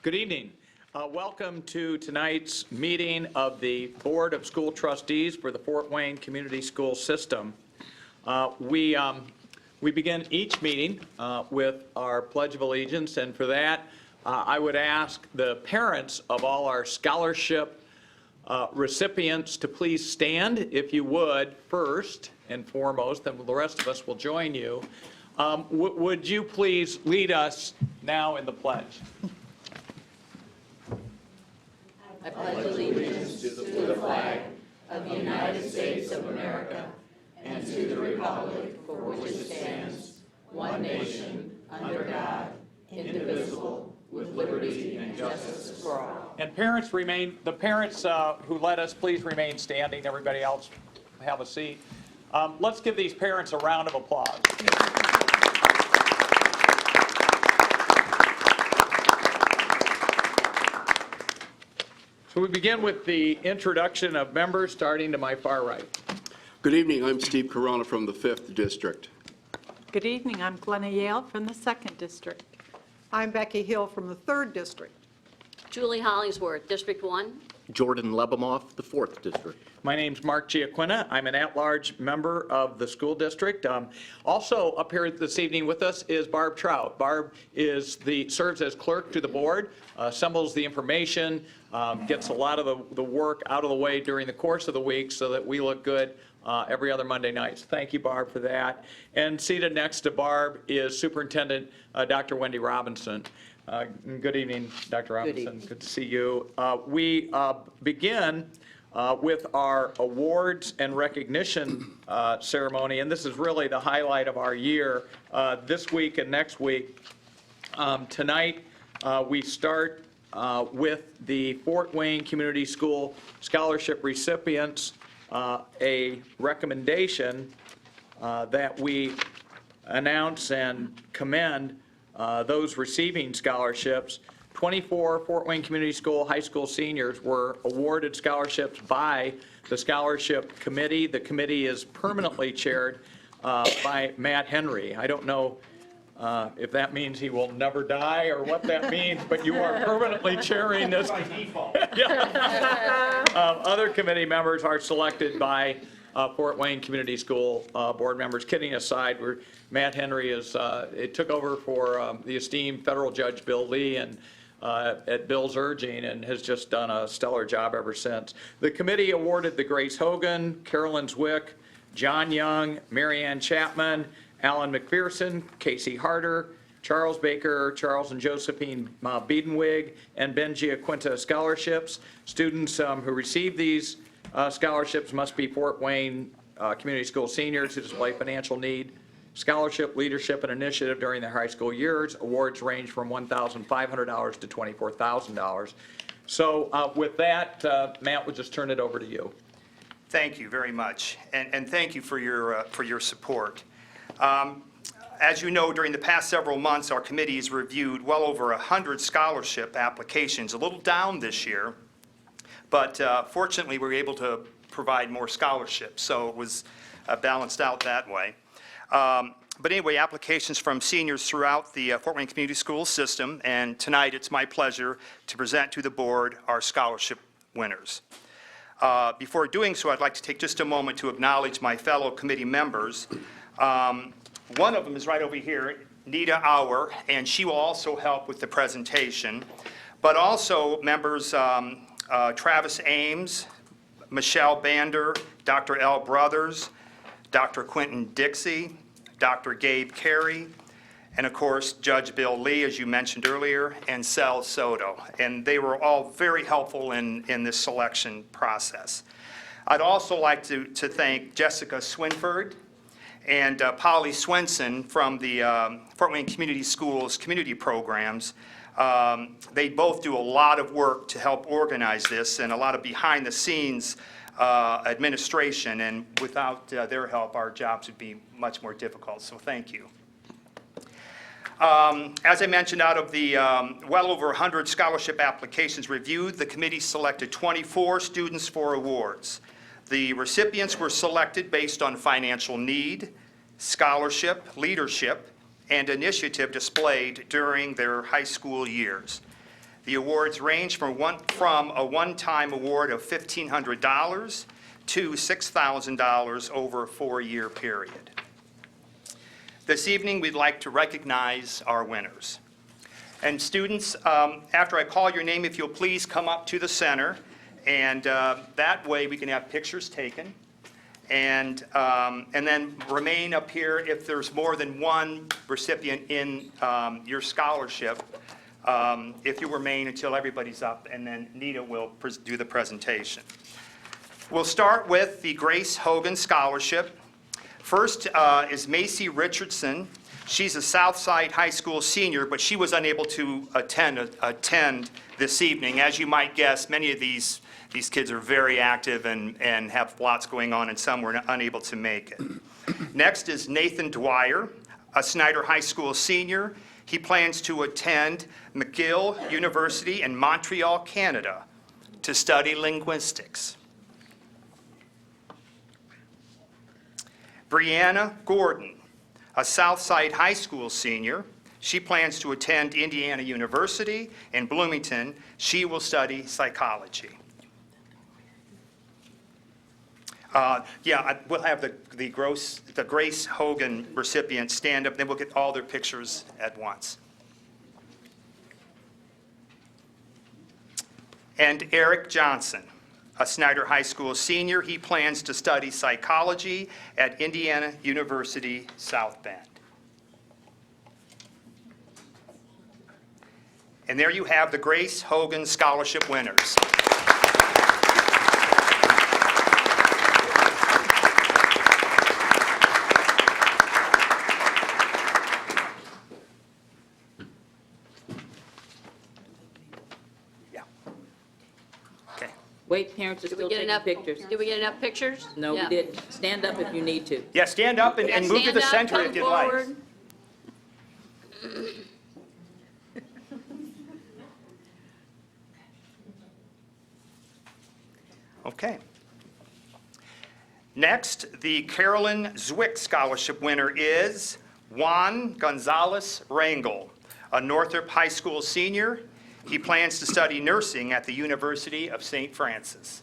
Good evening. Welcome to tonight's meeting of the Board of School Trustees for the Fort Wayne Community School System. We begin each meeting with our Pledge of Allegiance, and for that, I would ask the parents of all our scholarship recipients to please stand, if you would, first and foremost, and the rest of us will join you. Would you please lead us now in the pledge? I pledge allegiance to the flag of the United States of America and to the republic for which it stands, one nation, under God, indivisible, with liberty and justice for all. And parents the parents who led us, please remain standing. Everybody else have a seat. Let's give these parents a round of applause. So we begin with the introduction of members, starting to my far right. Good evening. I'm Steve Corona from the 5th District. Good evening. I'm Glenna Yale from the 2nd District. I'm Becky Hill from the 3rd District. Julie Hollingsworth, District 1. Jordan Lebemoff, the 4th District. My name's Mark Giacquina. I'm an at-large member of the school district. Also up here this evening with us is Barb Trout. Barb serves as clerk to the board, assembles the information, gets a lot of the work out of the way during the course of the week so that we look good every other Monday night. So thank you, Barb, for that. And seated next to Barb is Superintendent Dr. Wendy Robinson. Good evening, Dr. Robinson. Good to see you. We begin with our awards and recognition ceremony, and this is really the highlight of our year this week and next week. Tonight, we start with the Fort Wayne Community School Scholarship recipients, a recommendation that we announce and commend those receiving scholarships. 24 Fort Wayne Community School high school seniors were awarded scholarships by the scholarship committee. The committee is permanently chaired by Matt Henry. I don't know if that means he will never die or what that means, but you are permanently chairing this. By default. Other committee members are selected by Fort Wayne Community School board members. Kidding aside, Matt Henry it took over for the esteemed federal judge Bill Lee and at Bill's urging, and has just done a stellar job ever since. The committee awarded the Grace Hogan, Carolyn Zwick, John Young, Marianne Chapman, Alan McPherson, Casey Harder, Charles Baker, Charles and Josephine Biedenwig, and Ben Giacquina scholarships. Students who receive these scholarships must be Fort Wayne Community School seniors who display financial need, scholarship, leadership, and initiative during their high school years. Awards range from $1,500 to $24,000. So with that, Matt, we'll just turn it over to you. Thank you very much, and thank you for your support. As you know, during the past several months, our committee has reviewed well over 100 scholarship applications, a little down this year, but fortunately we were able to provide more scholarships, so it was balanced out that way. But anyway, applications from seniors throughout the Fort Wayne Community School system, and tonight it's my pleasure to present to the board our scholarship winners. Before doing so, I'd like to take just a moment to acknowledge my fellow committee members. One of them is right over here, Nita Auer, and she will also help with the presentation. But also members Travis Ames, Michelle Bander, Dr. L. Brothers, Dr. Quentin Dixie, Dr. Gabe Carey, and of course Judge Bill Lee, as you mentioned earlier, and Sel Soto. And they were all very helpful in this selection process. I'd also like to thank Jessica Swinford and Polly Swenson from the Fort Wayne Community Schools community programs. They both do a lot of work to help organize this and a lot of behind the scenes administration, and without their help our jobs would be much more difficult, so thank you. As I mentioned, out of the well over 100 scholarship applications reviewed, the committee selected 24 students for awards. The recipients were selected based on financial need, scholarship, leadership, and initiative displayed during their high school years. The awards range from a one-time award of $1,500 to $6,000 over a 4-year period. This evening, we'd like to recognize our winners. And students, after I call your name, if you'll please come up to the center, and that way we can have pictures taken. And then remain up here if there's more than one recipient in your scholarship, if you remain until everybody's up, and then Nita will do the presentation. We'll start with the Grace Hogan Scholarship. First is Macy Richardson. She's a Southside High School senior, but she was unable to attend this evening. As you might guess, many of these kids are very active and have lots going on, and some were unable to make it. Next is Nathan Dwyer, a Snyder High School senior. He plans to attend McGill University in Montreal, Canada, to study linguistics. Brianna Gordon, a Southside High School senior. She plans to attend Indiana University in Bloomington. She will study psychology. We'll have the Grace Hogan recipients stand up, then we'll get all their pictures at once. And Eric Johnson, a Snyder High School senior. He plans to study psychology at Indiana University, South Bend. And there you have the Grace Hogan Scholarship winners. Wait, parents are still taking pictures. Did we get enough pictures? No, Yeah. we didn't. Stand up if you need to. Yeah, stand up and move to the center if you'd like. Forward. Okay. Next, the Carolyn Zwick Scholarship winner is Juan Gonzalez Rangel, a Northrop High School senior. He plans to study nursing at the University of St. Francis.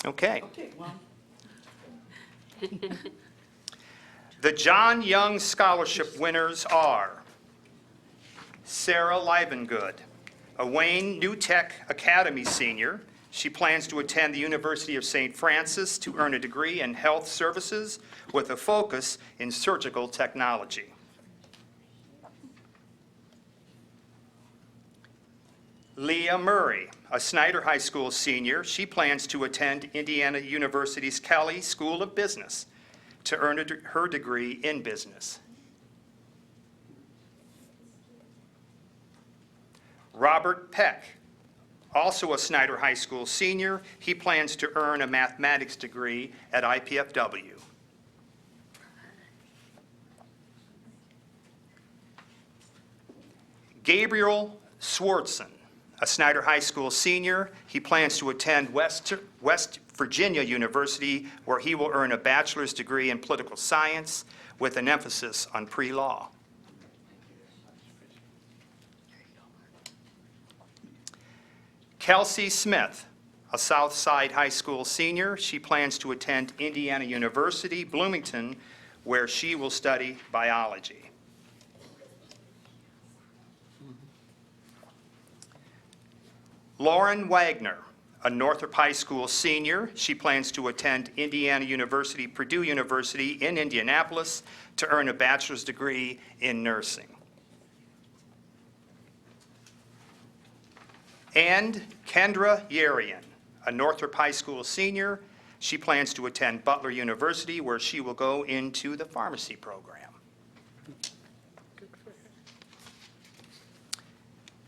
Okay. The John Young Scholarship winners are Sarah Livengood, a Wayne New Tech Academy senior. She plans to attend the University of St. Francis to earn a degree in health services with a focus in surgical technology. Leah Murray, a Snyder High School senior. She plans to attend Indiana University's Kelley School of Business to earn her degree in business. Robert Peck, also a Snyder High School senior. He plans to earn a mathematics degree at IPFW. Gabriel Swartzen, a Snyder High School senior. He plans to attend West Virginia University, where he will earn a bachelor's degree in political science with an emphasis on pre-law. Kelsey Smith, a Southside High School senior. She plans to attend Indiana University, Bloomington, where she will study biology. Lauren Wagner, a Northrop High School senior. She plans to attend Indiana University, Purdue University in Indianapolis to earn a bachelor's degree in nursing. And Kendra Yerian, a Northrop High School senior. She plans to attend Butler University, where she will go into the pharmacy program.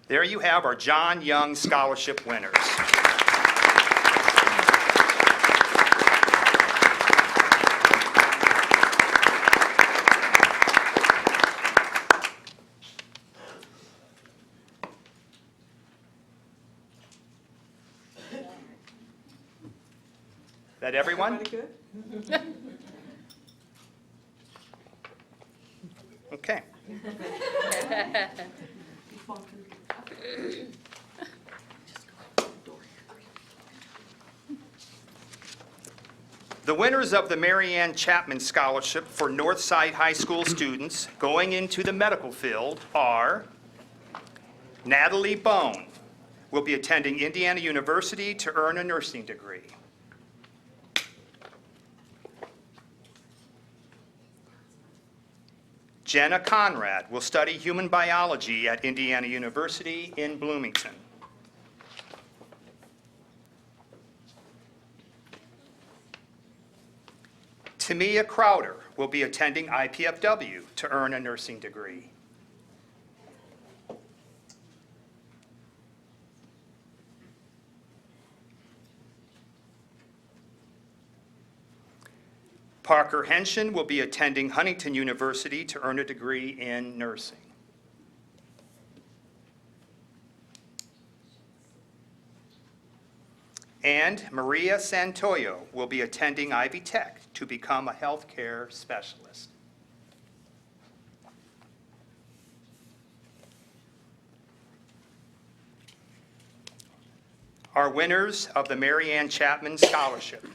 There you have our John Young Scholarship winners. that everyone? Everybody good? Okay. The winners of the Marianne Chapman Scholarship for Northside High School students going into the medical field are Natalie Bone, will be attending Indiana University to earn a nursing degree. Jenna Conrad will study human biology at Indiana University in Bloomington. Tamia Crowder will be attending IPFW to earn a nursing degree. Parker Henshin will be attending Huntington University to earn a degree in nursing. And Maria Santoyo will be attending Ivy Tech to become a healthcare specialist. Are winners of the Marianne Chapman Scholarship.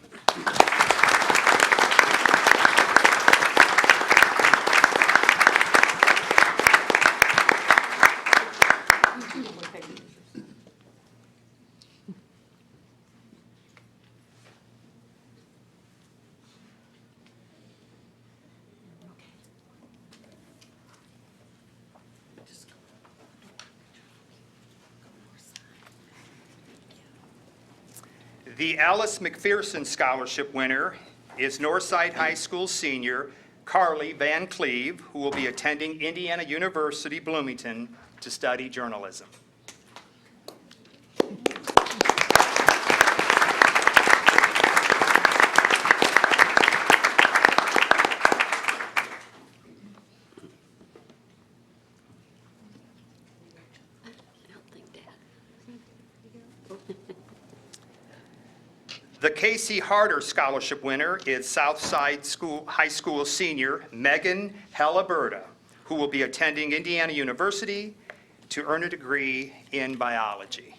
The Alice McPherson Scholarship winner is Northside High School senior Carly Van Cleve, who will be attending Indiana University Bloomington to study journalism. The Casey Harder Scholarship winner is Southside High School senior Megan Halliburta, who will be attending Indiana University to earn a degree in biology.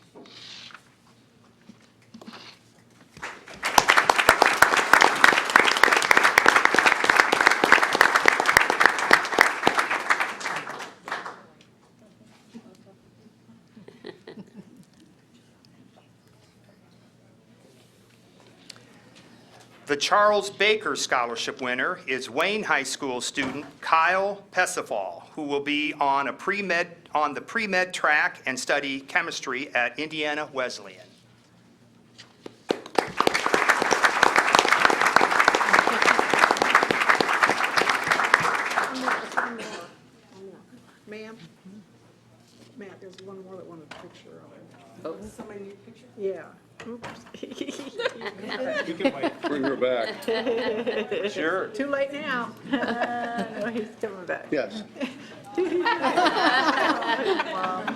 The Charles Baker Scholarship winner is Wayne High School student Kyle Pesifal, who will be on the pre-med track and study chemistry at Indiana Wesleyan. Ma'am? Matt, there's one more that wanted a picture of it. Oh, somebody need a picture? Yeah. Oops. Bring her back. Sure. Too late now. No, he's coming back. Yes. You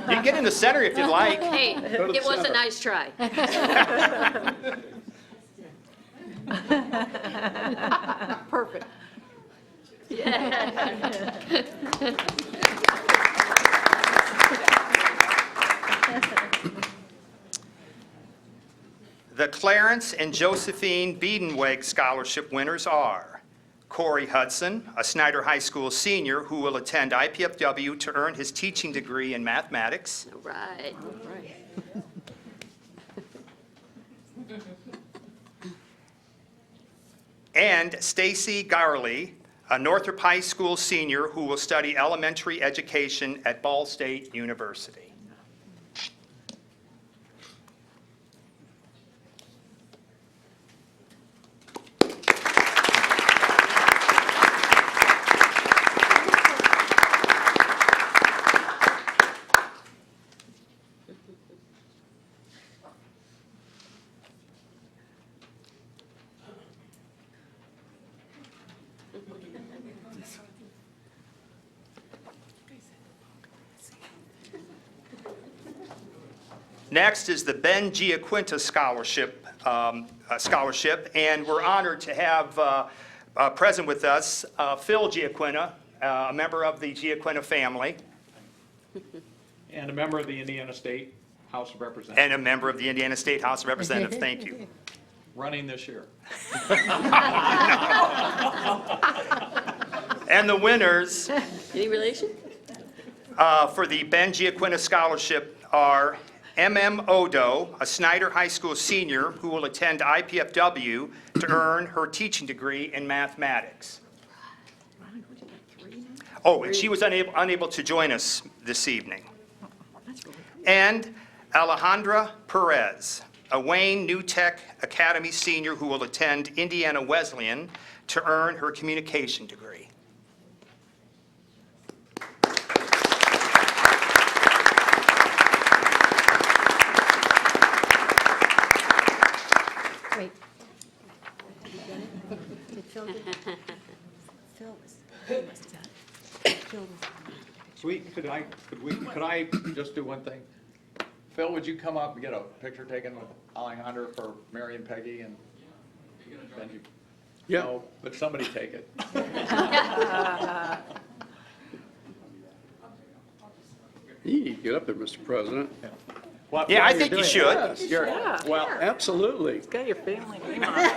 can get in the center if you'd like. Hey, to the it was a center. nice try. Perfect. The Clarence and Josephine Biedenweg Scholarship winners are Corey Hudson, a Snyder High School senior who will attend IPFW to earn his teaching degree in mathematics, All right. and Stacy Garley, a Northrop High School senior who will study elementary education at Ball State University. Next is the Ben Giaquinta Scholarship scholarship, and we're honored to have present with us Phil Giaquina, a member of the Giaquina family, And a member of the Indiana State House of Representatives, and a member of the Indiana State House of Representatives. Thank you. running this year. And the winners Any relation? for the Ben Giaquina Scholarship are M.M. Odo, a Snyder High School senior who will attend IPFW to earn her teaching degree in mathematics. Oh, and she was unable to join us this evening. And Alejandra Perez, a Wayne New Tech Academy senior who will attend Indiana Wesleyan to earn her communication degree. Wait. Did Phil get it? Phil must have got it. Phil was- Could I just do one thing? Phil, would you come up and get a picture taken with Alejandra for Mary and Peggy and Benji? Yeah. No, but somebody take it. Get up there, Mr. President. Yeah, I think you should. Yes, Well, absolutely. Got your family name on it.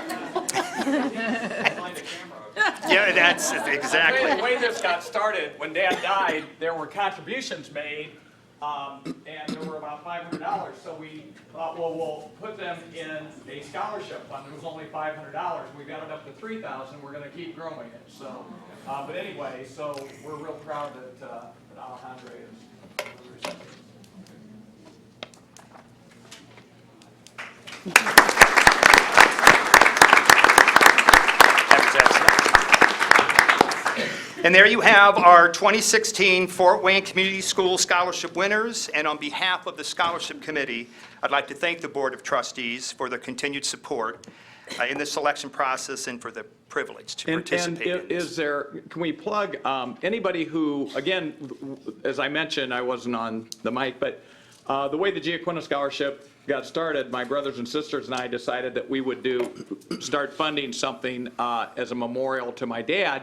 Yeah, that's the exactly. way this got started, when Dad died, there were contributions made, and there were about $500. So we thought, well, we'll put them in a scholarship fund. It was only $500. We got it up to $3,000. We're going to keep growing it. So, but anyway, so we're real proud that Alejandra is. And there you have our 2016 Fort Wayne Community School Scholarship winners. And on behalf of the Scholarship Committee, I'd like to thank the Board of Trustees for their continued support in the selection process and for the privilege to participate in And this. is there, can we plug anybody who, again, as I mentioned, I wasn't on the mic, but the way the Giaquina Scholarship got started, my brothers and sisters and I decided that we would start funding something as a memorial to my dad.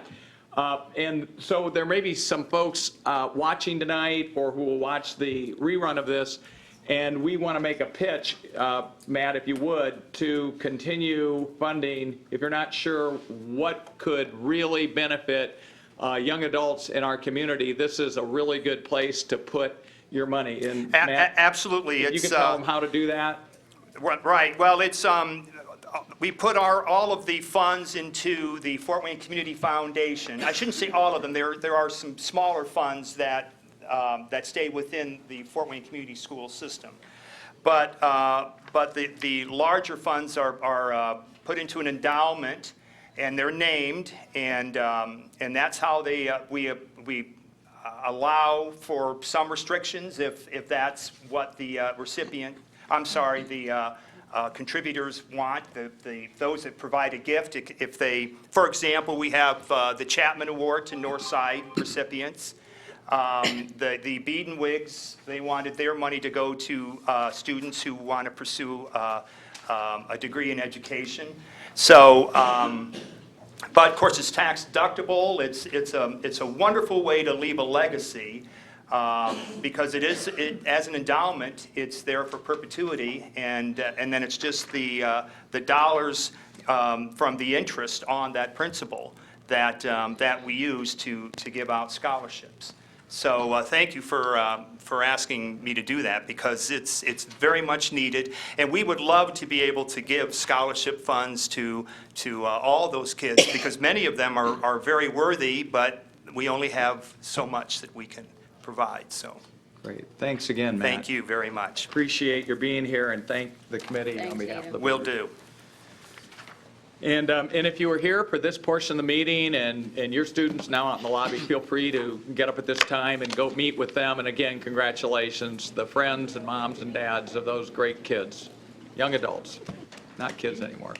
And so there may be some folks watching tonight or who will watch the rerun of this, and we want to make a pitch, Matt, if you would, to continue funding, if you're not sure what could really benefit young adults in our community, this is a really good place to put your money. And Matt, Absolutely. you It's, can tell them how to do that? Right, well, it's, we put all of the funds into the Fort Wayne Community Foundation. I shouldn't say all of them, there are some smaller funds that stay within the Fort Wayne Community School system. But the larger funds are put into an endowment, and they're named, and that's how we allow for some restrictions if that's what the contributors want, those that provide a gift. If they, for example, we have the Chapman Award to Northside recipients. The Beadenwigs, they wanted their money to go to students who want to pursue a degree in education. So, but of course, it's tax deductible. It's a wonderful way to leave a legacy. Because as an endowment, it's there for perpetuity, and then it's just the dollars from the interest on that principal that we use to give out scholarships. So thank you for asking me to do that, because it's very much needed, and we would love to be able to give scholarship funds to all those kids, because many of them are very worthy, but we only have so much that we can provide, so. Great. Thanks again, Matt. Thank you very much. Appreciate your being here, and thank the committee on Thanks, behalf of Adam. the Will board. do. And if you were here for this portion of the meeting and your students now out in the lobby, feel free to get up at this time and go meet with them. And again, congratulations, the friends and moms and dads of those great kids, young adults, not kids anymore.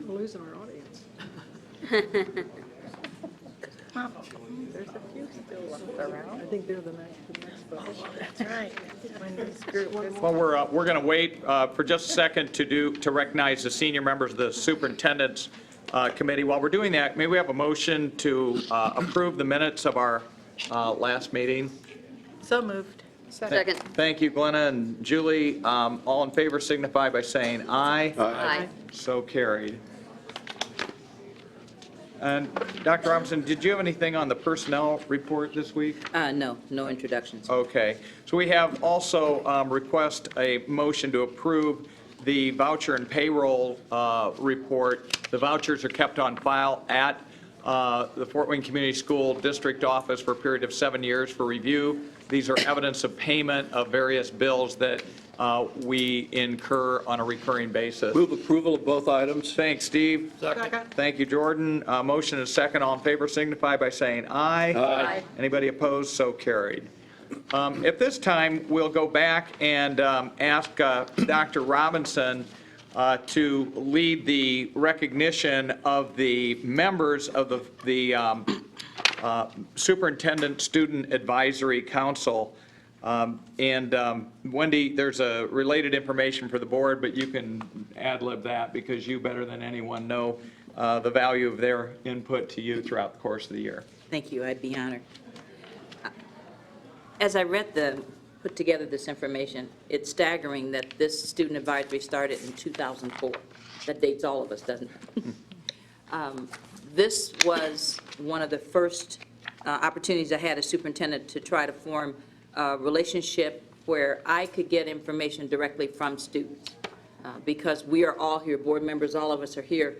We're losing our audience. There's a few still left around. I think they're the next position. That's right. Wendy's group is- Well, we're going to wait for just a second to recognize the senior members of the Superintendent's Committee. While we're doing that, may we have a motion to approve the minutes of our last meeting? So moved. Second. Thank you, Glenna and Julie. All in favor signify by saying aye. Aye. So carried. And Dr. Robinson, did you have anything on the personnel report this week? No introductions. Okay. So we have also request a motion to approve the voucher and payroll report. The vouchers are kept on file at the Fort Wayne Community School District Office for a period of 7 years for review. These are evidence of payment of various bills that we incur on a recurring basis. Move approval of both items. Thanks, Steve. Thank you, Jordan. Motion is second. All in favor signify by saying aye. Aye. Anybody opposed? So carried. At this time, we'll go back and ask Dr. Robinson to lead the recognition of the members of the Superintendent Student Advisory Council. Wendy, there's a related information for the board, but you can ad-lib that because you better than anyone know the value of their input to you throughout the course of the year. Thank you, I'd be honored. As I put together this information, it's staggering that this student advisory started in 2004. That dates all of us, doesn't it? This was one of the first opportunities I had as superintendent to try to form a relationship where I could get information directly from students. Because we are all here, board members, all of us are here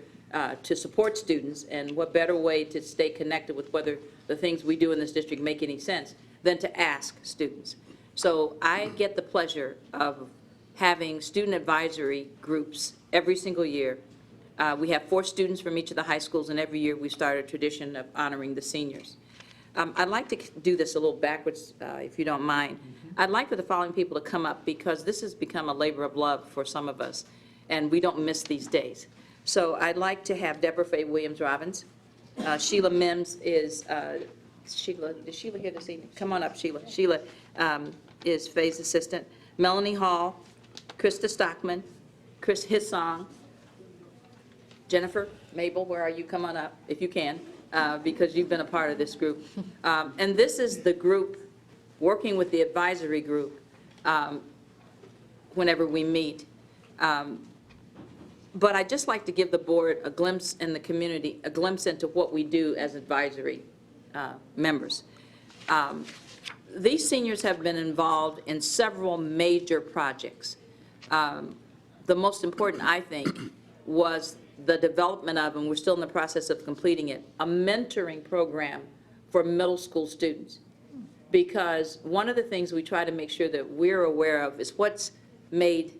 to support students, and what better way to stay connected with whether the things we do in this district make any sense than to ask students. So I get the pleasure of having student advisory groups every single year. We have 4 students from each of the high schools, and every year we start a tradition of honoring the seniors. I'd like to do this a little backwards, if you don't mind. I'd like for the following people to come up, because this has become a labor of love for some of us, and we don't miss these days. So I'd like to have Deborah Faye Williams-Robbins. Sheila Mims is, is Sheila here this evening? Come on up, Sheila. Sheila is Faye's assistant. Melanie Hall, Krista Stockman, Chris Hissong, Jennifer, Mabel, where are you? Come on up, if you can. Because you've been a part of this group. And this is the group working with the advisory group whenever we meet. But I'd just like to give the board a glimpse in the community, a glimpse into what we do as advisory members. These seniors have been involved in several major projects. The most important, I think, was the development of, and we're still in the process of completing it, a mentoring program for middle school students. Because one of the things we try to make sure that we're aware of is what's made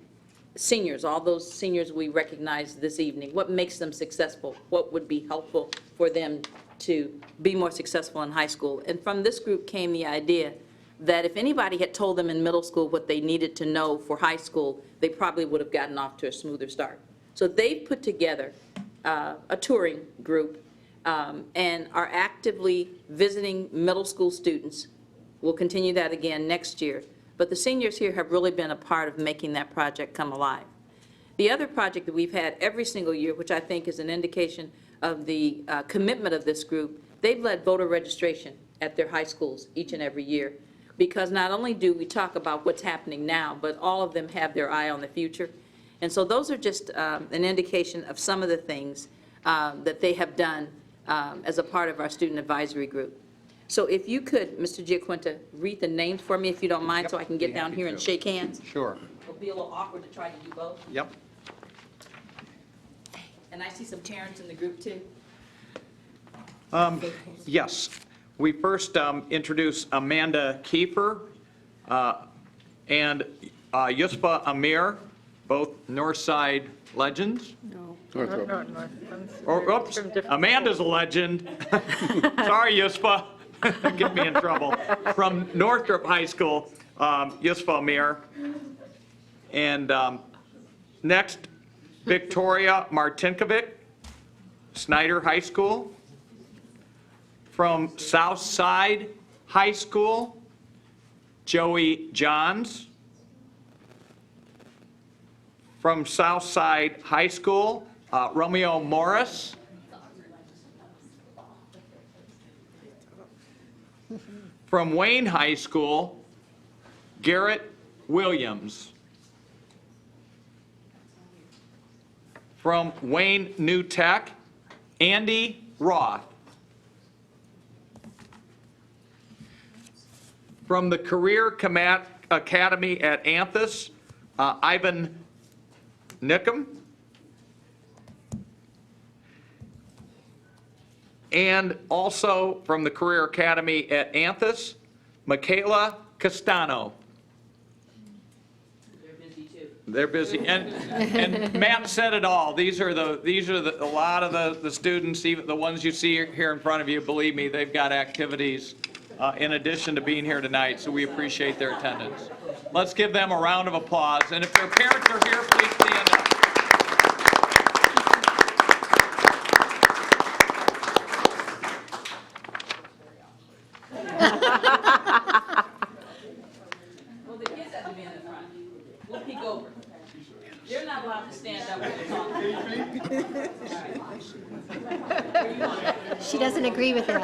seniors, all those seniors we recognize this evening, what makes them successful, what would be helpful for them to be more successful in high school. And from this group came the idea that if anybody had told them in middle school what they needed to know for high school, they probably would have gotten off to a smoother start. So they've put together a touring group and are actively visiting middle school students. We'll continue that again next year. But the seniors here have really been a part of making that project come alive. The other project that we've had every single year, which I think is an indication of the commitment of this group, they've led voter registration at their high schools each and every year. Because not only do we talk about what's happening now, but all of them have their eye on the future. And so those are just an indication of some of the things that they have done as a part of our student advisory group. So if you could, Mr. Giaquinta, read the names for me if you don't mind, so I can get down here and shake hands. Sure. It'll be a little awkward to try to do both. Yep. And I see some parents in the group too. Yes. We first introduce Amanda Kiefer and Yusfa Amir, both Northside legends. No. Oops, Amanda's a legend. Sorry, Yusfa. Get me in trouble. From Northrop High School, Yusfa Amir. And next, Victoria Martinkovic, Snyder High School. From Southside High School, Joey Johns. From Southside High School, Romeo Morris. From Wayne High School, Garrett Williams. From Wayne New Tech, Andy Roth. From the Career Academy at Anthus, Ivan Nickum. And also from the Career Academy at Anthus, Michaela Castano. They're busy too. They're busy, and Matt said it all. These are a lot of the students, even the ones you see here in front of you. Believe me, they've got activities in addition to being here tonight, so we appreciate their attendance. Let's give them a round of applause, and if their parents are here, please stand up. Well, the kids have to be in the front. We'll peek over. They're not allowed to stand up when we're talking. She doesn't agree with that.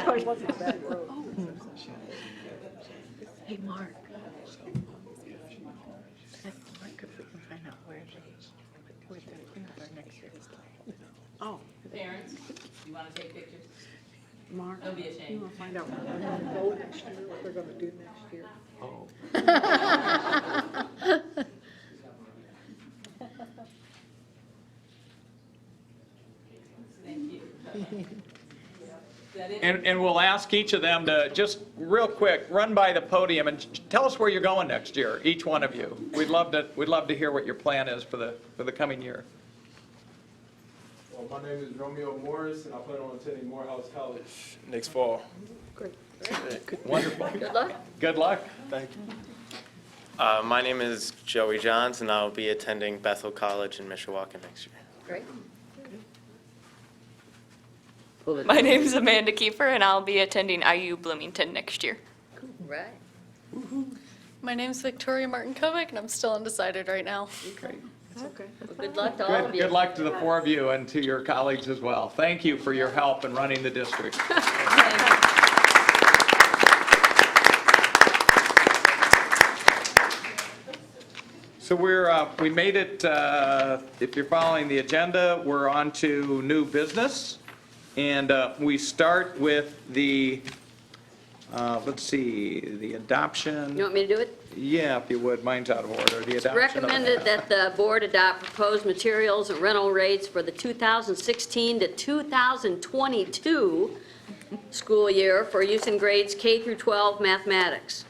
Hey, Mark. Mark, if we can find out where their next year is. Oh, Parents, you want to take pictures? Mark, Don't be you ashamed. want to find out what they're going to go next year, what they're going to do next year? Thank you. Is that it? And we'll ask each of them to just real quick run by the podium and tell us where you're going next year, each one of you. We'd love to hear what your plan is for the coming year. Well, my name is Romeo Morris, and I plan on attending Morehouse College next fall. Great. Wonderful. Good luck. Good luck. Thank you. My name is Joey Johns, and I'll be attending Bethel College in Mishawaka next year. Great. My name is Amanda Kiefer, and I'll be attending IU Bloomington next year. Right. My name's Victoria Martin Kovic, and I'm still undecided right now. Well, good luck to all of you. Good luck to the four of you and to your colleagues as well. Thank you for your help in running the district. So we made it, if you're following the agenda, we're on to new business. And we start with the, let's see, the adoption. You want me to do it? Yeah, if you would, mine's out of order. The adoption of- Recommended that the board adopt proposed materials and rental rates for the 2016 to 2022 school year for use in grades K through 12 mathematics.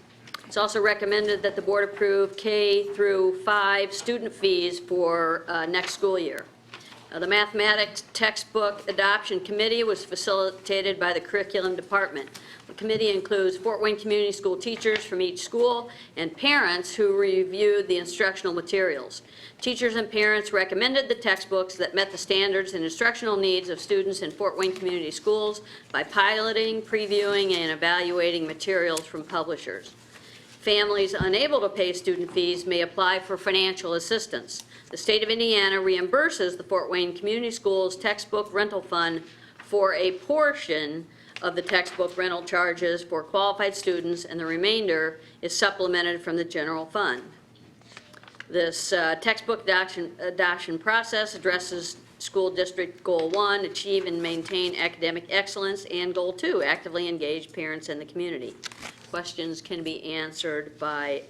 It's also recommended that the board approve K through 5 student fees for next school year. The mathematics textbook adoption committee was facilitated by the curriculum department. The committee includes Fort Wayne Community School teachers from each school and parents who reviewed the instructional materials. Teachers and parents recommended the textbooks that met the standards and instructional needs of students in Fort Wayne Community Schools by piloting, previewing, and evaluating materials from publishers. Families unable to pay student fees may apply for financial assistance. The state of Indiana reimburses the Fort Wayne Community Schools textbook rental fund for a portion of the textbook rental charges for qualified students, and the remainder is supplemented from the general fund. This textbook adoption process addresses School District Goal 1, achieve and maintain academic excellence, and Goal 2, actively engage parents in the community. Questions can be answered by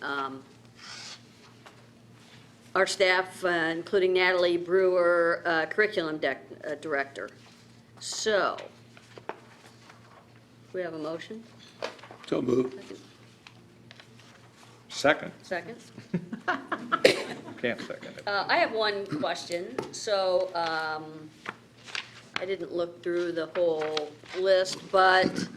our staff, including Natalie Brewer, Curriculum Director. So, we have a motion? So moved. Second. Second? Can't second it. I have one question. So, I didn't look through the whole list, but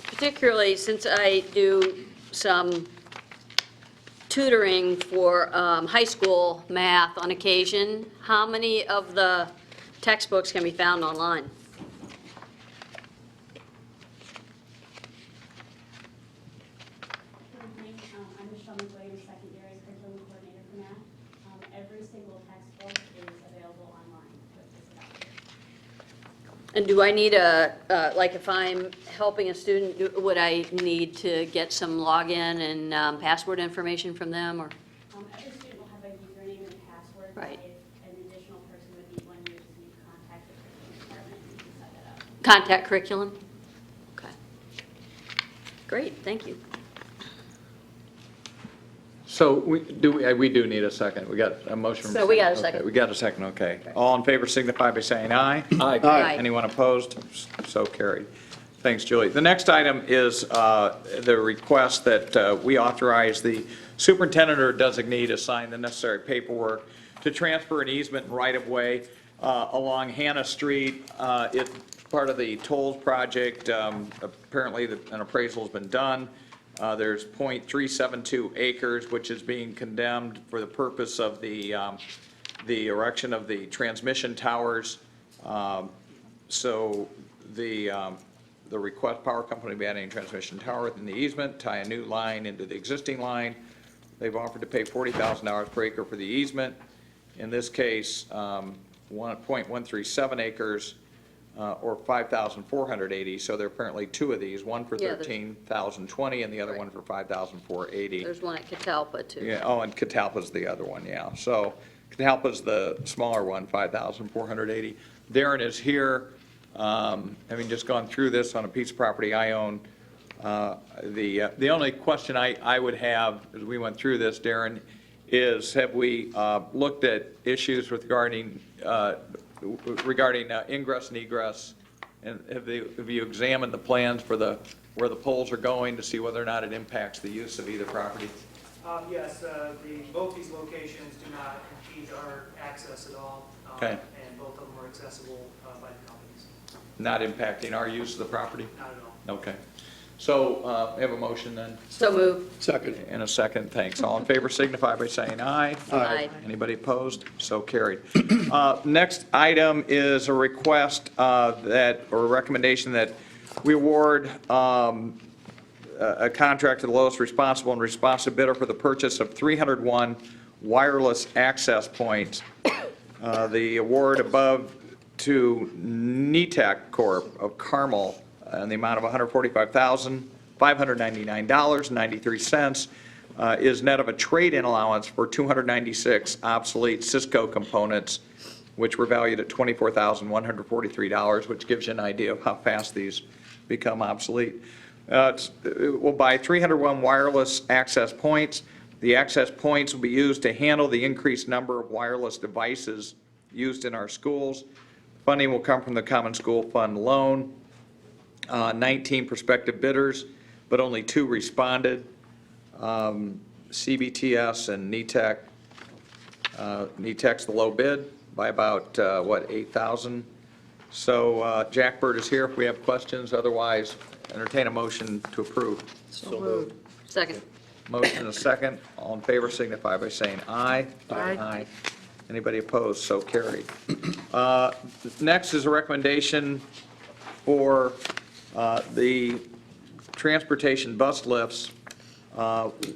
particularly since I do some tutoring for high school math on occasion, how many of the textbooks can be found online? And do I need like if I'm helping a student, would I need to get some login and password information from them, or? Every student will have a username and a password. Right. If an additional person would need one, you just need to contact the curriculum department and you can set that up. Contact curriculum? Okay. Great, thank you. So we do need a second. We got a motion. from- So we got a okay, second. We got a second, okay. All in favor signify by saying aye. Aye. Anyone opposed? So carried. Thanks, Julie. The next item is the request that we authorize the superintendent or designee to sign the necessary paperwork to transfer an easement and right-of-way along Hannah Street. It's part of the tolls project. Apparently, an appraisal's been done. There's .372 acres, which is being condemned for the purpose of the erection of the transmission towers. So the request, power company to be adding a transmission tower within the easement, tie a new line into the existing line. They've offered to pay $40,000 per acre for the easement. In this case, 1.137 acres, or 5,480, so there are apparently two of these, one for Yeah, there's- 13,020 and the other one for 5,480. There's one at Catalpa, too. Yeah, oh, and Catalpa's the other one, yeah. So Catalpa's the smaller one, 5,480. Darren is here, having just gone through this on a piece of property I own. The only question I would have as we went through this, Darren, is have we looked at issues regarding ingress and egress, and have you examined the plans for where the poles are going to see whether or not it impacts the use of either property? Yes, both these locations do not impede our access at all. Okay. And both of them are accessible by the companies. Not impacting our use of the property? Not at all. Okay. So we have a motion then, So moved. Second. and a second, thanks. All in favor signify by saying aye. Aye. Anybody opposed? So carried. Next item is a request or a recommendation that we award a contract to the lowest responsible and responsive bidder for the purchase of 301 wireless access points. The award above to NETEC Corp. of Carmel in the amount of $145,599.93 is net of a trade-in allowance for 296 obsolete Cisco components, which were valued at $24,143, which gives you an idea of how fast these become obsolete. We'll buy 301 wireless access points. The access points will be used to handle the increased number of wireless devices used in our schools. Funding will come from the Common School Fund loan. 19 prospective bidders, but only 2 responded. CBTS and NETEC. NETEC's the low bid by about, 8,000. So Jack Bird is here if we have questions. Otherwise, entertain a motion to approve. So moved. Second. Motion and a second. All in favor signify by saying aye. Aye. Anybody opposed? So carried. Next is a recommendation for the transportation bus lifts.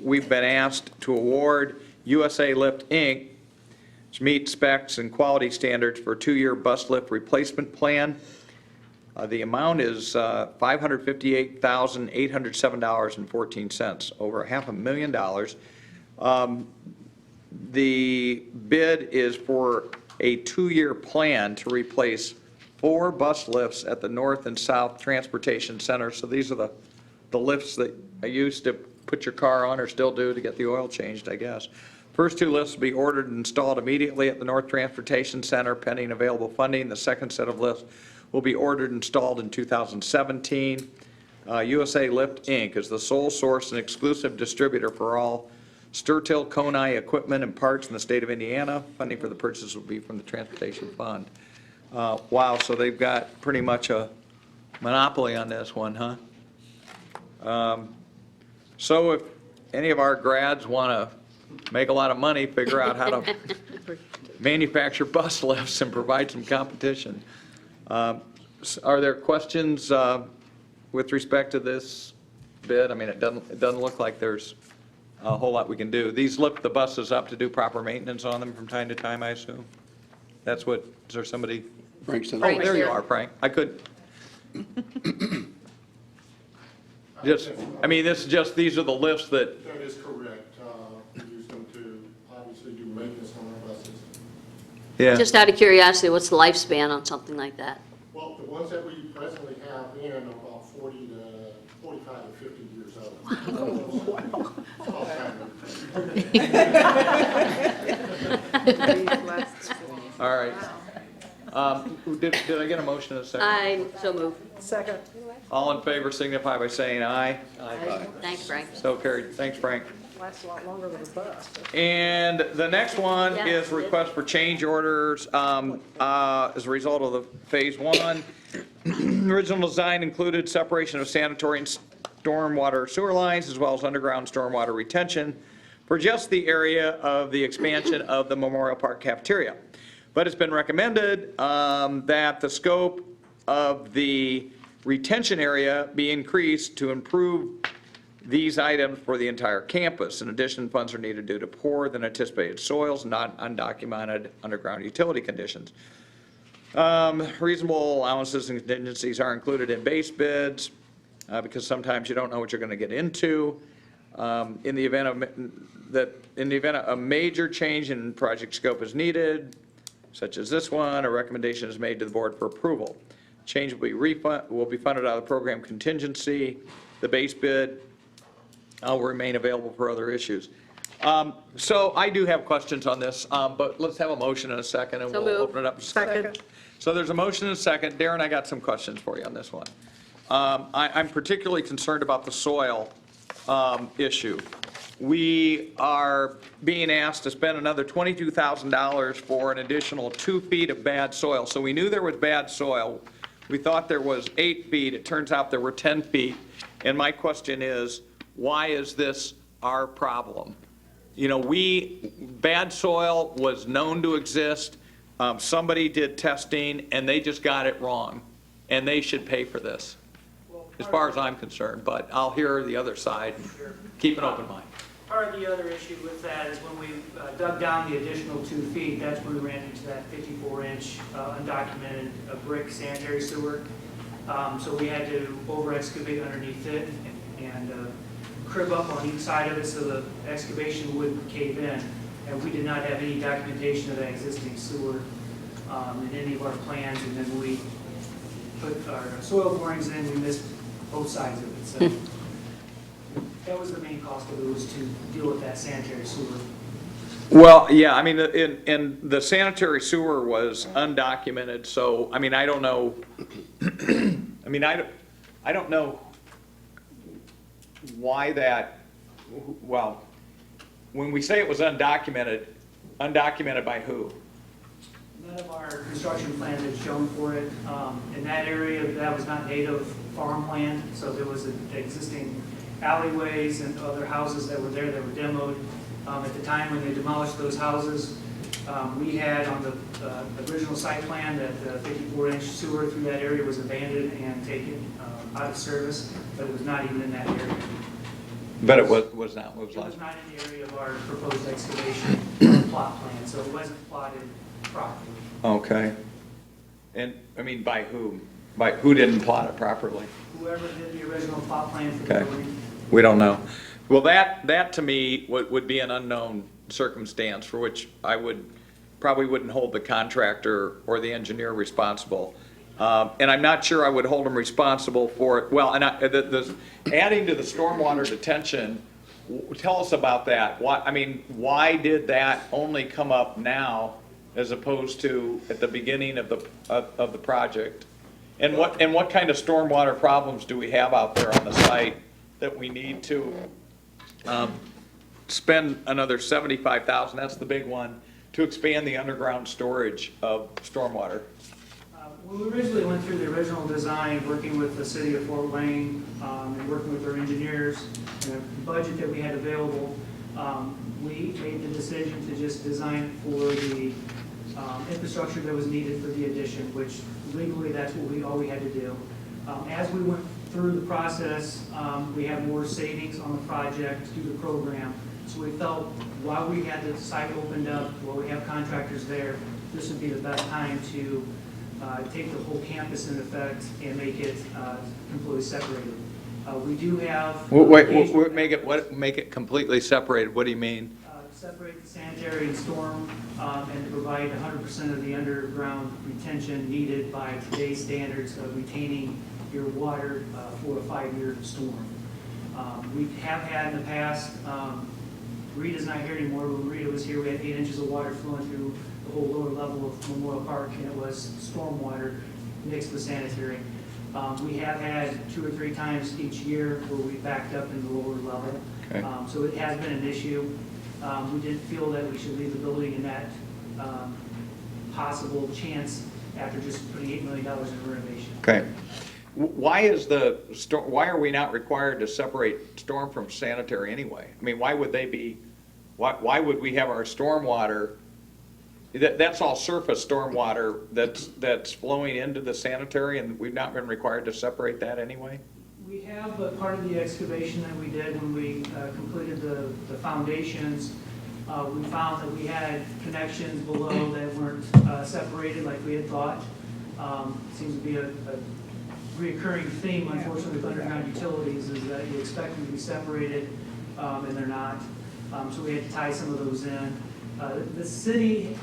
We've been asked to award USA Lift, Inc., to meet specs and quality standards for a 2-year bus lift replacement plan. The amount is $558,807.14, over $500,000. The bid is for a 2-year plan to replace 4 bus lifts at the North and South Transportation Center. So these are the lifts that I used to put your car on, or still do, to get the oil changed, I guess. First 2 lifts will be ordered and installed immediately at the North Transportation Center pending available funding. The second set of lifts will be ordered and installed in 2017. USA Lift, Inc. is the sole source and exclusive distributor for all Sturtill Konai equipment and parts in the state of Indiana. Funding for the purchase will be from the Transportation Fund. Wow, so they've got pretty much a monopoly on this one, huh? So if any of our grads want to make a lot of money, figure out how to manufacture bus lifts and provide some competition. Are there questions with respect to this bid? I mean, it doesn't look like there's a whole lot we can do. These lift the buses up to do proper maintenance on them from time to time, I assume? That's what, is there somebody? Frank's in Oh, the there you are, Frank. I could. Just, I mean, this is just, these are the lifts that, That is correct. We use them to obviously do maintenance on our buses. yeah. Just out of curiosity, what's the lifespan on something like that? Well, the ones that we presently have in are about 40 to 45 to 50 years old. All right. Did I get a motion in a second? I so move. Second. All in favor signify by saying aye. Thanks, Frank. So carried. Thanks, Frank. Lasts a lot longer than a bus. And the next one Yeah. is request for change orders as a result of the Phase 1. Original design included separation of sanitary and stormwater sewer lines, as well as underground stormwater retention for just the area of the expansion of the Memorial Park cafeteria. But it's been recommended that the scope of the retention area be increased to improve these items for the entire campus. In addition, funds are needed due to poorer than anticipated soils, not undocumented underground utility conditions. Reasonable allowances and contingencies are included in base bids because sometimes you don't know what you're going to get into. In the event of a major change in project scope is needed, such as this one, a recommendation is made to the board for approval. Change will be funded out of the program contingency. The base bid will remain available for other issues. So I do have questions on this, but let's have a motion in a second, and So we'll moved. open it up. Second. So there's a motion and a second. Darren, I got some questions for you on this one. I'm particularly concerned about the soil issue. We are being asked to spend another $22,000 for an additional 2 feet of bad soil. So we knew there was bad soil. We thought there was 8 feet. It turns out there were 10 feet. And my question is, why is this our problem? You know, bad soil was known to exist. Somebody did testing and they just got it wrong. And they should pay for this, as far as I'm concerned. But I'll hear the other side. Keep an open mind. Part of the other issue with that is when we dug down the additional 2 feet, that's when we ran into that 54-inch undocumented brick sanitary sewer. So we had to over-excavate underneath it and crib up on each side of it so the excavation wouldn't cave in. And we did not have any documentation of that existing sewer in any of our plans. And then we put our soil borings in, we missed both sides of it. So that was the main cost of it, was to deal with that sanitary sewer. Well, yeah, I mean, and the sanitary sewer was undocumented, so, I mean, I don't know, I mean, I don't know why that, well, when we say it was undocumented by who? None of our construction plans had shown for it. In that area, that was not native farmland, so there was existing alleyways and other houses that were there that were demoed. At the time when they demolished those houses, we had on the original site plan that the 54-inch sewer through that area was abandoned and taken out of service, but it was not even in that area. But it was not, what was It was last? not in the area of our proposed excavation plot plan, so it wasn't plotted properly. Okay. And, I mean, by whom? By who didn't plot it properly? Whoever did the original plot plan for the Okay. building. We don't know. Well, that to me would be an unknown circumstance for which I probably wouldn't hold the contractor or the engineer responsible. And I'm not sure I would hold them responsible for it. Well, and adding to the stormwater detention, tell us about that. Why did that only come up now as opposed to at the beginning of the project? And what kind of stormwater problems do we have out there on the site that we need to spend another $75,000, that's the big one, to expand the underground storage of stormwater? When we originally went through the original design, working with the city of Fort Wayne and working with our engineers and the budget that we had available, we made the decision to just design for the infrastructure that was needed for the addition, which legally that's all we had to do. As we went through the process, we had more savings on the project through the program. So we felt while we had the site opened up, while we have contractors there, this would be the best time to take the whole campus in effect and make it completely separated. We do have. Wait, make it completely separated, what do you mean? Separate the sanitary and storm, and to provide 100% of the underground retention needed by today's standards of retaining your water for a 5-year storm. We have had in the past, Rita's not here anymore, when Rita was here, we had 8 inches of water flowing through the whole lower level of Memorial Park, and it was storm water mixed with sanitary. We have had 2 or 3 times each year where we backed up in the lower level. Okay. So it has been an issue. We didn't feel that we should leave the building in that possible chance after just putting $8 million in renovation. Okay. Why are we not required to separate storm from sanitary anyway? I mean, why would we have our storm water, that's all surface storm water that's flowing into the sanitary, and we've not been required to separate that anyway? We have, but part of the excavation that we did when we completed the foundations, we found that we had connections below that weren't separated like we had thought. Seems to be a reoccurring theme, unfortunately, with underground utilities, is that you expect them to be separated, and they're not. So we had to tie some of those in. The city...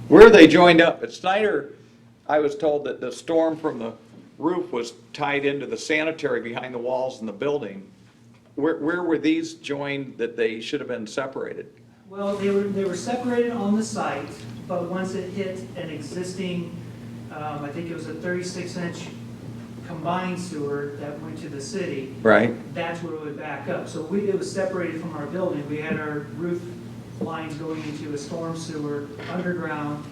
Where are they joined up? At Snyder, I was told that the storm from the roof was tied into the sanitary behind the walls in the building. Where were these joined that they should have been separated? Well, they were separated on the site, but once it hit an existing, I think it was a 36-inch combined sewer that went to the city. Right. That's where it would back up. So it was separated from our building. We had our roof lines going into a storm sewer underground,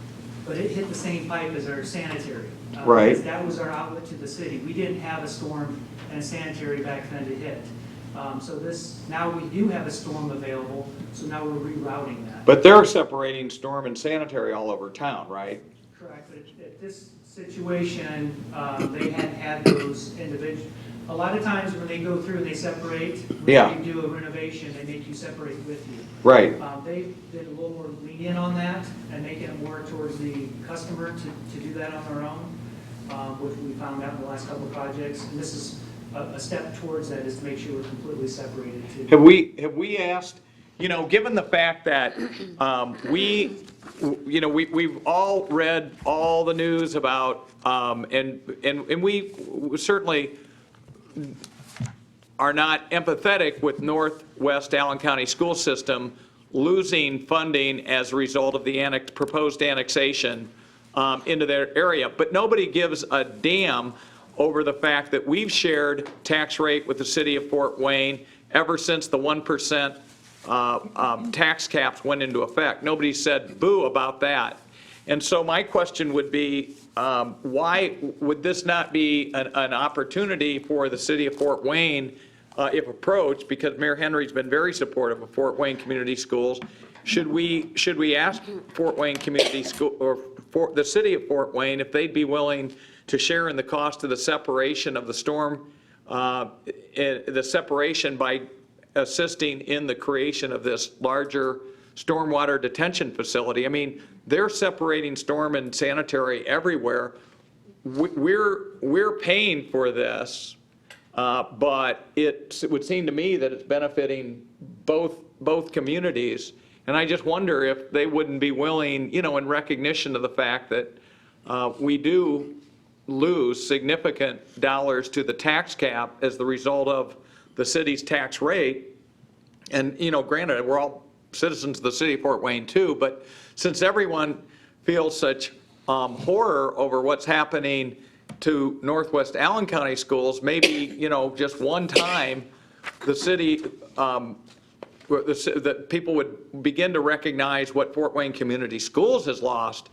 but it hit the same pipe as our sanitary. Right. That was our outlet to the city. We didn't have a storm and a sanitary back then to hit. So now we do have a storm available, so now we're rerouting that. But they're separating storm and sanitary all over town, right? Correct, but at this situation, they had those individual. A lot of times when they go through, they separate. When you do a renovation, they make you separate with you. Right. They did a little more lenient on that and making it more towards the customer to do that on their own, which we found out in the last couple of projects. And this is a step towards that, is to make sure we're completely separated too. Have we asked, given the fact that we've all read all the news about, and we certainly are not empathetic with Northwest Allen County School System losing funding as a result of the proposed annexation into their area. But nobody gives a damn over the fact that we've shared tax rate with the city of Fort Wayne ever since the 1% tax caps went into effect. Nobody said boo about that. And so my question would be, why would this not be an opportunity for the city of Fort Wayne, if approached, because Mayor Henry's been very supportive of Fort Wayne Community Schools? Should we ask Fort Wayne Community School, or for the city of Fort Wayne, if they'd be willing to share in the cost of the separation of the storm, the separation by assisting in the creation of this larger stormwater detention facility? I mean, they're separating storm and sanitary everywhere. We're paying for this, but it would seem to me that it's benefiting both communities. And I just wonder if they wouldn't be willing, in recognition of the fact that we do lose significant dollars to the tax cap as the result of the city's tax rate. And, granted, we're all citizens of the city of Fort Wayne too, but since everyone feels such horror over what's happening to Northwest Allen County schools, maybe, just one time the city, that people would begin to recognize what Fort Wayne Community Schools has lost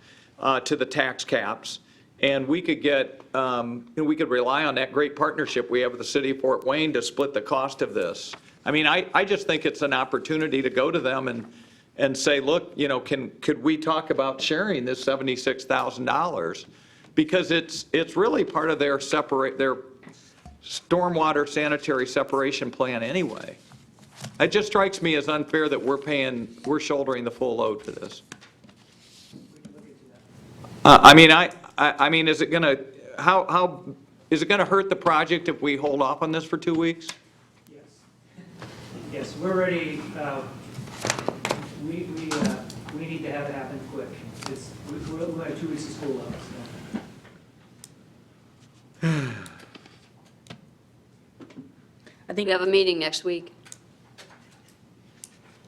to the tax caps, and we could get, we could rely on that great partnership we have with the city of Fort Wayne to split the cost of this. I mean, I just think it's an opportunity to go to them and say, look, could we talk about sharing this $76,000? Because it's really part of their stormwater sanitary separation plan anyway. It just strikes me as unfair that we're shouldering the full load for this. I mean, I mean, is it going to, how, is it going to hurt the project if we hold off on this for 2 weeks? Yes. Yes, we're ready, we need to have it happen quick. We'll have 2 weeks of school left, so. I think we have a meeting next week.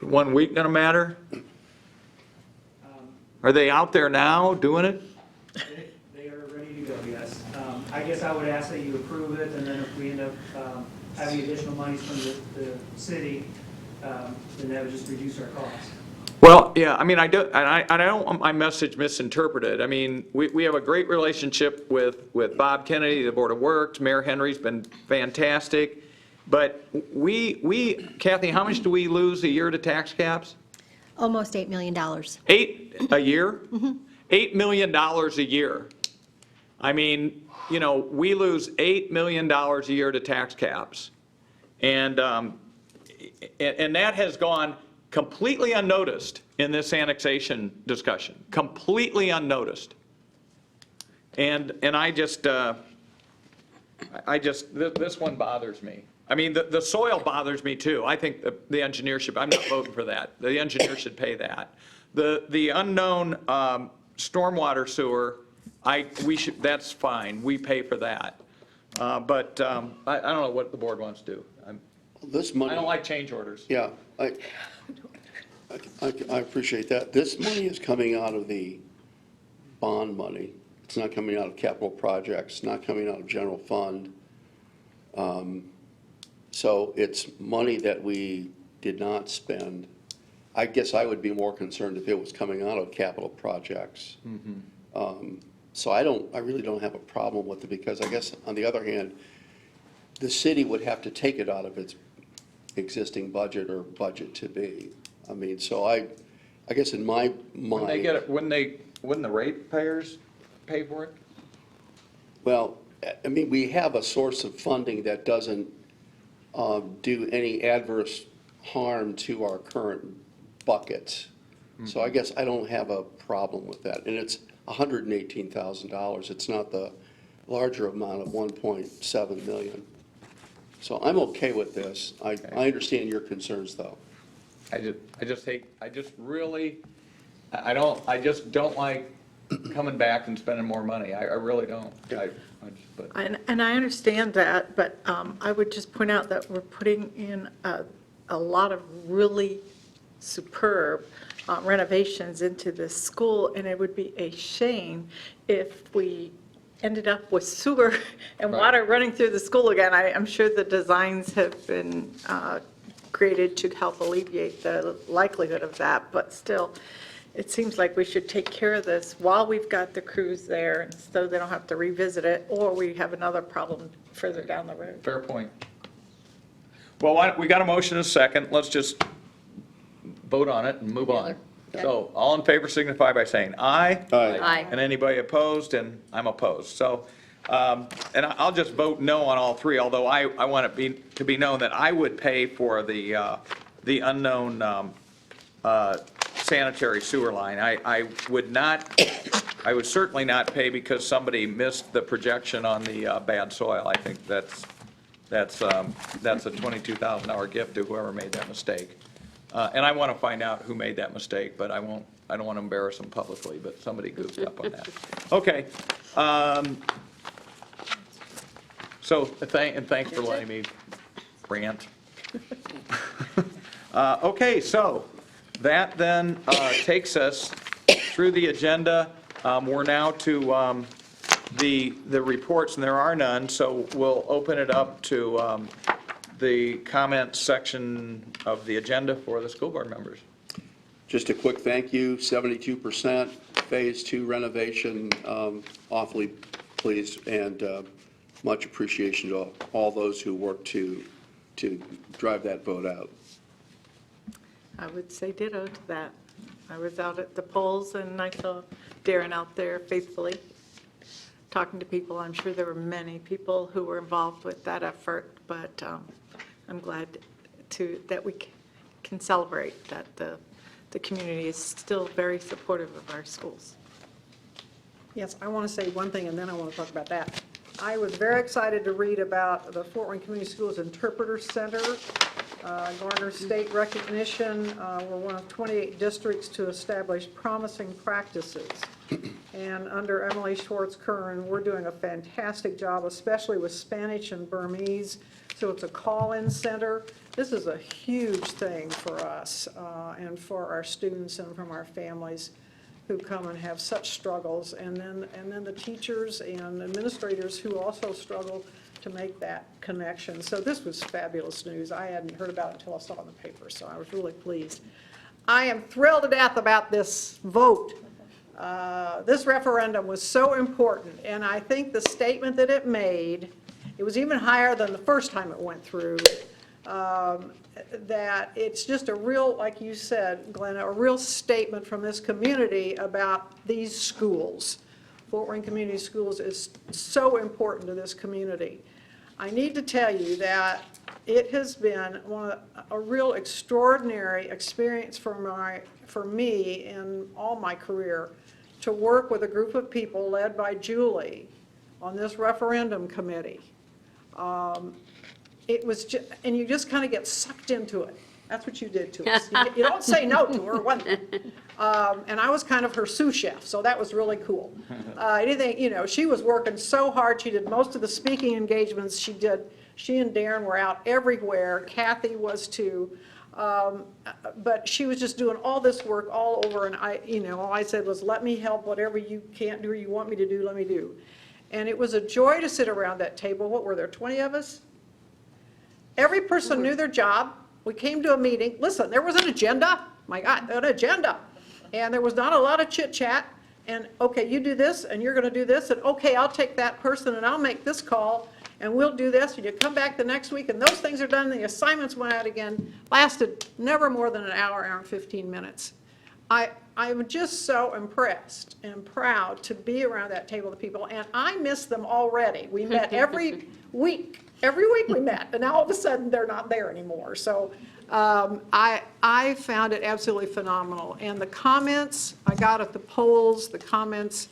1 week going to matter? Are they out there now doing it? They are ready to go, yes. I guess I would ask that you approve it, and then if we end up having additional monies from the city, then that would just reduce our costs. Well, yeah, I mean, I don't want my message misinterpreted. I mean, we have a great relationship with Bob Kennedy, the Board of Works. Mayor Henry's been fantastic. But Kathy, how much do we lose a year to tax caps? Almost $8 million. 8 a year? $8 million a year. I mean, you know, we lose $8 million a year to tax caps. And that has gone completely unnoticed in this annexation discussion, completely unnoticed. And this one bothers me. I mean, the soil bothers me too. I think the engineer should, I'm not voting for that. The engineer should pay that. The unknown stormwater sewer, that's fine. We pay for that. But I don't know what the board wants to do. This money. I don't like change orders. Yeah, I appreciate that. This money is coming out of the bond money. It's not coming out of capital projects, not coming out of general fund. So it's money that we did not spend. I guess I would be more concerned if it was coming out of capital projects. So I really don't have a problem with it, because I guess on the other hand, the city would have to take it out of its existing budget or budget to be. I mean, so I guess in my mind. When they get it, wouldn't the ratepayers pay for it? Well, I mean, we have a source of funding that doesn't do any adverse harm to our current buckets. So I guess I don't have a problem with that. And it's $118,000. It's not the larger amount of 1.7 million. So I'm okay with this. I understand your concerns, though. I just don't like coming back and spending more money. I really don't. And I understand that, but I would just point out that we're putting in a lot of really superb renovations into this school, and it would be a shame if we ended up with sewer and water running through the school again. I'm sure the designs have been created to help alleviate the likelihood of that, but still, it seems like we should take care of this while we've got the crews there, so they don't have to revisit it, or we have another problem further down the road. Fair point. Well, we got a motion and a second. Let's just vote on it and move on. So all in favor signify by saying aye. Aye. And anybody opposed? And I'm opposed. So, and I'll just vote no on all three, although I want it to be known that I would pay for the unknown sanitary sewer line. I would certainly not pay because somebody missed the projection on the bad soil. I think that's a $22,000 gift to whoever made that mistake. And I want to find out who made that mistake, but I don't want to embarrass them publicly, but somebody goofed up on that. Okay. So thanks for letting me rant. Okay, so that then takes us through the agenda. We're now to the reports, and there are none, so we'll open it up to the comment section of the agenda for the school board members. Just a quick thank you, 72% Phase 2 renovation, awfully pleased, and much appreciation to all those who worked to drive that vote out. I would say ditto to that. I was out at the polls, and I saw Darren out there faithfully talking to people. I'm sure there were many people who were involved with that effort, but I'm glad that we can celebrate that the community is still very supportive of our schools. Yes, I want to say one thing, and then I want to talk about that. I was very excited to read about the Fort Wayne Community Schools Interpreter Center, garner state recognition. We're one of 28 districts to establish promising practices. And under Emily Schwartz-Curran, we're doing a fantastic job, especially with Spanish and Burmese. So it's a call-in center. This is a huge thing for us and for our students and from our families who come and have such struggles, and then the teachers and administrators who also struggle to make that connection. So this was fabulous news. I hadn't heard about it until I saw it in the paper, so I was really pleased. I am thrilled to death about this vote. This referendum was so important, and I think the statement that it made, it was even higher than the first time it went through, that it's just a real, like you said, Glenn, a real statement from this community about these schools. Fort Wayne Community Schools is so important to this community. I need to tell you that it has been a real extraordinary experience for me in all my career to work with a group of people led by Julie on this referendum committee. It was just, and you just kind of get sucked into it. That's what you did to us. You don't say no to her, one thing. And I was kind of her sous chef, so that was really cool. Anything, you know, she was working so hard. She did most of the speaking engagements she did. She and Darren were out everywhere. Kathy was too. But she was just doing all this work all over, and all I said was, let me help. Whatever you can't do or you want me to do, let me do. And it was a joy to sit around that table. What were there, 20 of us? Every person knew their job. We came to a meeting. Listen, there was an agenda. My God, an agenda. And there was not a lot of chit chat. And okay, you do this and you're going to do this. And okay, I'll take that person and I'll make this call and we'll do this. And you come back the next week and those things are done. And the assignments went out again. Lasted never more than an hour, hour and 15 minutes. I'm just so impressed and proud to be around that table of people. And I miss them already. We met every week. Every week we met, and now all of a sudden they're not there anymore. So I found it absolutely phenomenal. And the comments I got at the polls, the comments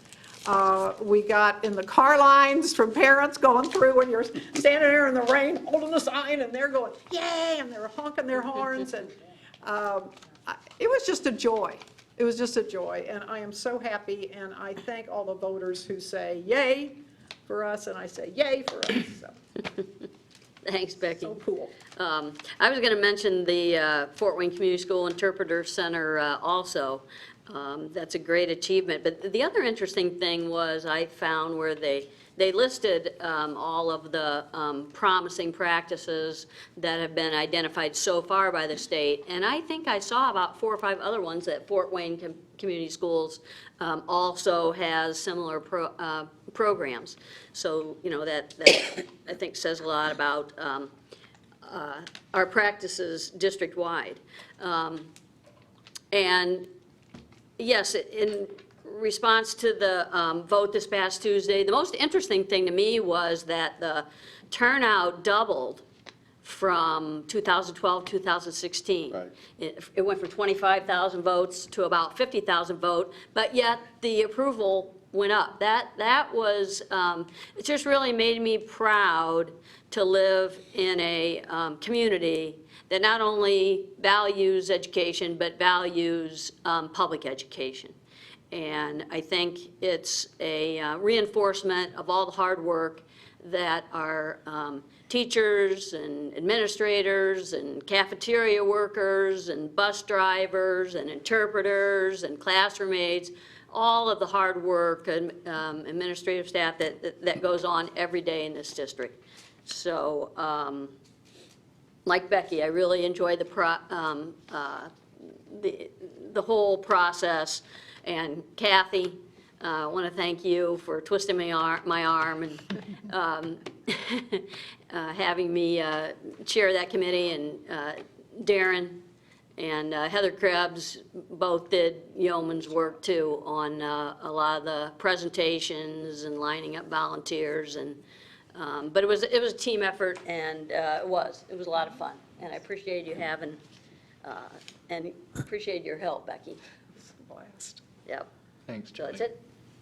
we got in the car lines from parents going through when you're standing there in the rain holding the sign, and they're going, yay, and they're honking their horns. And it was just a joy. It was just a joy, and I am so happy, and I thank all the voters who say yay for us, and I say yay for us. So. Thanks, Becky. So cool. I was going to mention the Fort Wayne Community School Interpreter Center also. That's a great achievement. But the other interesting thing was I found where they listed all of the promising practices that have been identified so far by the state. And I think I saw about 4 or 5 other ones that Fort Wayne Community Schools also has similar programs. So, that I think says a lot about our practices district-wide. And yes, in response to the vote this past Tuesday, the most interesting thing to me was that the turnout doubled from 2012 to 2016. Right. It went from 25,000 votes to about 50,000 votes, but yet the approval went up. That was, it just really made me proud to live in a community that not only values education, but values public education. And I think it's a reinforcement of all the hard work that our teachers and administrators and cafeteria workers and bus drivers and interpreters and classroom aides, all of the hard work and administrative staff that goes on every day in this district. So, like Becky, I really enjoyed the whole process. And Kathy, I want to thank you for twisting my arm and having me chair that committee, and Darren and Heather Krebs both did yeoman's work too on a lot of the presentations and lining up volunteers, and but it was a team effort, and it was a lot of fun, and I appreciate you having and appreciate your help, Becky. Blast. Yep. Thanks, So Julie. that's it.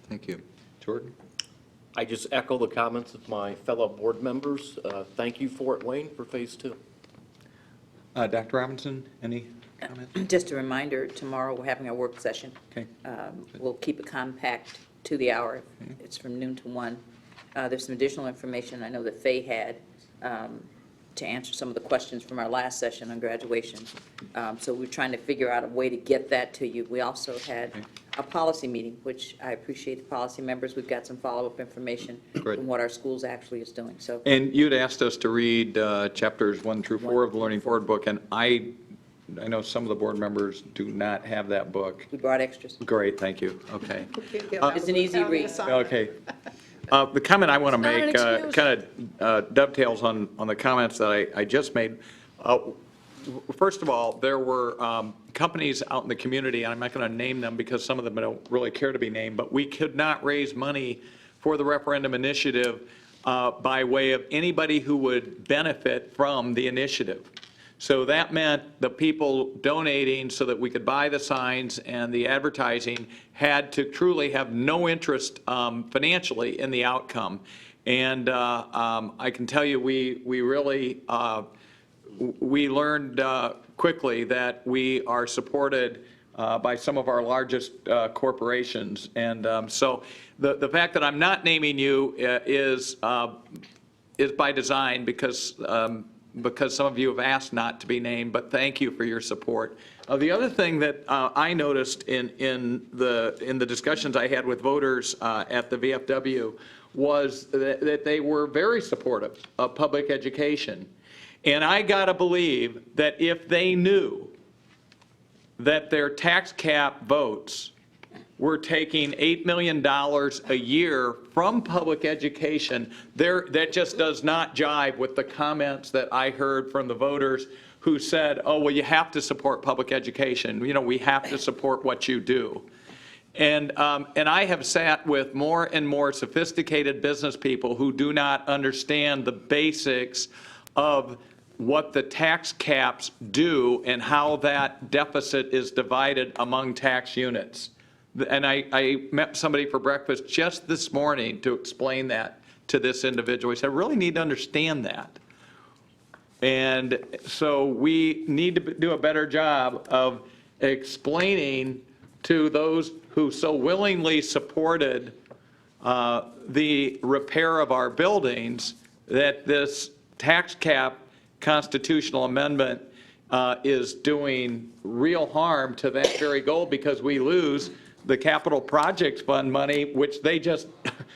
Thank you. Jordan? I just echo the comments of my fellow board members. Thank you, Fort Wayne, for Phase 2. Dr. Robinson, any comments? Just a reminder, tomorrow we're having our work session. Okay. We'll keep it compact to the hour. It's from noon to 1. There's some additional information I know that Faye had to answer some of the questions from our last session on graduation. So we're trying to figure out a way to get that to you. We also had a policy meeting, which I appreciate the policy members. We've got some follow-up information Great. from what our schools actually is doing. So And you'd asked us to read chapters 1 through 4 of the Learning Forward book, and I know some of the board members do not have that book. we brought extras. Great, thank you, okay. It's an easy read. Okay. The comment I want to It's not an make excuse. kind of dovetails on the comments that I just made. First of all, there were companies out in the community, and I'm not going to name them because some of them don't really care to be named, but we could not raise money for the referendum initiative by way of anybody who would benefit from the initiative. So that meant the people donating so that we could buy the signs and the advertising had to truly have no interest financially in the outcome. And I can tell you, we really, we learned quickly that we are supported by some of our largest corporations. And so the fact that I'm not naming you is by design because some of you have asked not to be named, but thank you for your support. The other thing that I noticed in the discussions I had with voters at the VFW was that they were very supportive of public education. And I gotta believe that if they knew that their tax cap votes were taking $8 million a year from public education, that just does not jive with the comments that I heard from the voters who said, oh, well, you have to support public education. You know, we have to support what you do. And I have sat with more and more sophisticated business people who do not understand the basics of what the tax caps do and how that deficit is divided among tax units. And I met somebody for breakfast just this morning to explain that to this individual. He said, I really need to understand that. And so we need to do a better job of explaining to those who so willingly supported the repair of our buildings that this tax cap constitutional amendment is doing real harm to that very goal, because we lose the capital projects fund money, which they just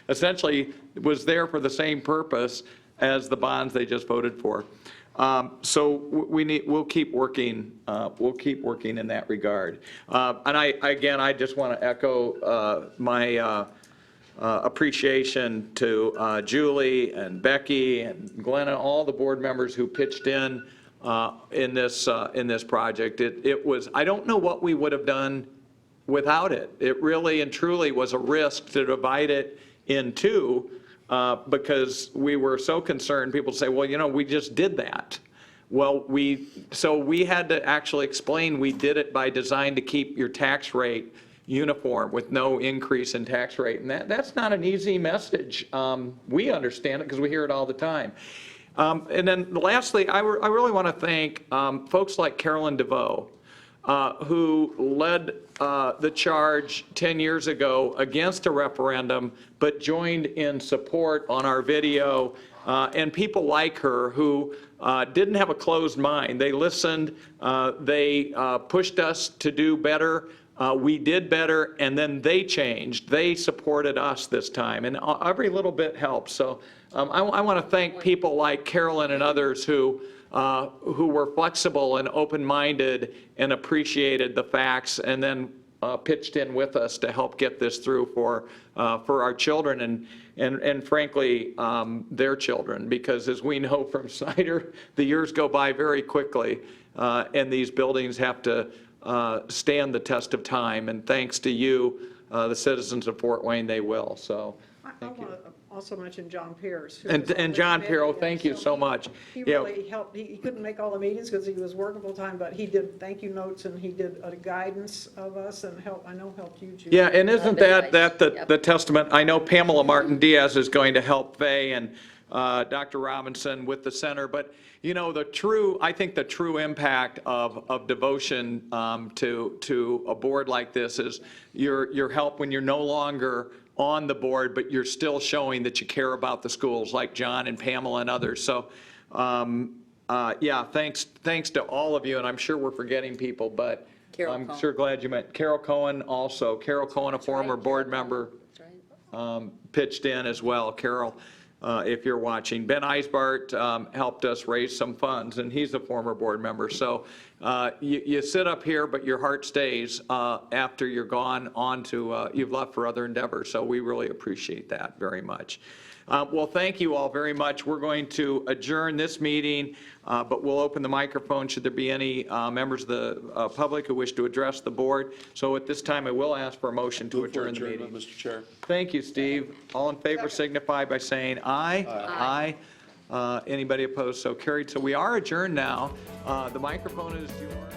essentially was there for the same purpose as the bonds they just voted for. So we'll keep working in that regard. And I just want to echo my appreciation to Julie and Becky and Glenn and all the board members who pitched in this project. It was, I don't know what we would have done without it. It really and truly was a risk to divide it in two because we were so concerned. People say, well, you know, we just did that. Well, so we had to actually explain we did it by design to keep your tax rate uniform with no increase in tax rate. And that's not an easy message. We understand it because we hear it all the time. And then lastly, I really want to thank folks like Carolyn DeVoe, who led the charge 10 years ago against a referendum, but joined in support on our video, and people like her who didn't have a closed mind. They listened, they pushed us to do better, we did better, and then they changed. They supported us this time, and every little bit helps. So I want to thank people like Carolyn and others who were flexible and open-minded and appreciated the facts, and then pitched in with us to help get this through for our children and frankly, their children. Because as we know from Snyder, the years go by very quickly, and these buildings have to stand the test of time. And thanks to you the citizens of Fort Wayne, they will. So, I thank you. want to also mention John Pierce. who And was on the John committee, Pirro, and thank you so much. He Yeah. really helped. He couldn't make all the meetings because he was working full time, but he did thank you notes and he did a guidance of us and I know helped you, Judy. Yeah, and isn't that Advice. the Yep. the testament? I know Pamela Martin Diaz is going to help Faye and Dr. Robinson with the center, but, you know, I think the true impact of devotion to a board like this is your help when you're no longer on the board, but you're still showing that you care about the schools, like John and Pamela and others. So, yeah, thanks to all of you, and I'm sure we're forgetting people, but Carol I'm Cohen. sure glad you met. Carol Cohen also. Carol Cohen, a former board member, pitched in as well. Carol, if you're watching. Ben Eisbart helped us raise some funds, and he's a former board member. So you sit up here, but your heart stays after you're gone on to, you've left for other endeavors. So we really appreciate that very much. Well, thank you all very much. We're going to adjourn this meeting, but we'll open the microphone should there be any members of the public who wish to address the board. So at this time, I will ask for a motion to Move for adjourn the meeting. adjournment, Mr. Chair. Thank you, Steve. All in favor signify by saying aye. Aye. Anybody opposed? So carried. So we are adjourned now. The microphone is yours.